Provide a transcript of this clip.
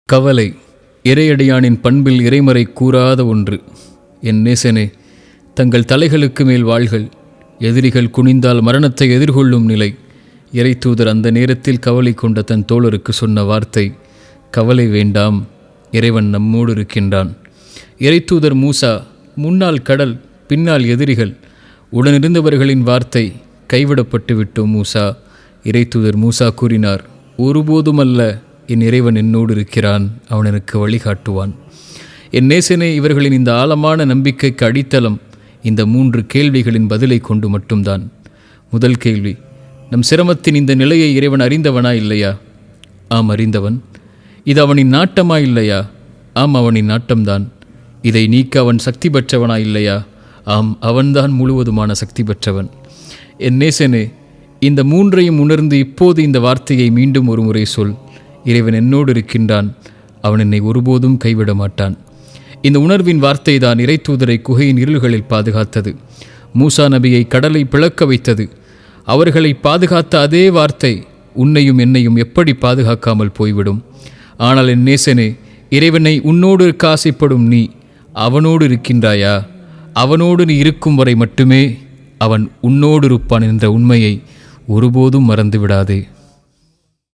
கவலை இறையடியானின் பண்பில் இறைமறை கூறாத ஒன்று. என் நேசனே, தங்கள் தலைகளுக்கு மேல் வாள்கள், எதிரிகள் குனிந்தால் மரணத்தை எதிர்கொள்ளும் நிலை. இறைத்தூதர் அந்த நேரத்தில் கவலை கொண்ட தன் தோழருக்கு சொன்ன வார்த்தை, கவலை வேண்டாம், இறைவன் நம்மோடு இருக்கின்றான். இறைத்தூதர் மூசா, முன்னால் கடல், பின்னால் எதிரிகள், உடனிருந்தவர்களின் வார்த்தை, கைவிடப்பட்டு விட்டோம் மூசா. இறைத்தூதர் மூசா கூறினார், ஒருபோதுமல்ல, என் இறைவன் என்னோடு இருக்கிறான், அவன் எனக்கு வழிகாட்டுவான். என் நேசனே, இவர்களின் இந்த ஆழமான நம்பிக்கைக்கு அடித்தளம் இந்த 3 கேள்விகளின் பதிலை கொண்டு மட்டும்தான். முதல் கேள்வி, நம் சிரமத்தின் இந்த நிலையை இறைவன் அறிந்தவனா இல்லையா? ஆம், அறிந்தவன். இது அவனின் நாட்டமா இல்லையா? ஆம், அவனின் நாட்டம்தான். இதை நீக்க அவன் சக்தி பெற்றவனா இல்லையா? ஆம், அவன்தான் முழுவதுமான சக்தி பெற்றவன். என் நேசனே, இந்த 3ஐயும் உணர்ந்து இப்போது இந்த வார்த்தையை மீண்டும் ஒரு முறை சொல், இறைவன் என்னோடு இருக்கின்றான், அவன் என்னை ஒருபோதும் கைவிட மாட்டான். இந்த உணர்வின் வார்த்தை தான் இறைத்தூதரை குகையின் இருள்களில் பாதுகாத்தது, மூசா நபியை கடலை பிளக்க வைத்தது. அவர்களை பாதுகாத்த அதே வார்த்தை உன்னையும் என்னையும் எப்படி பாதுகாக்காமல் போய்விடும்? ஆனால் என் நேசனே, இறைவனை உன்னோடு இருக்க ஆசைப்படும் நீ அவனோடு இருக்கின்றாயா? அவனோடு நீ இருக்கும் வரை மட்டுமே அவன் உன்னோடு இருப்பான் என்ற உண்மையை ஒருபோதும் மறந்து விடாதே.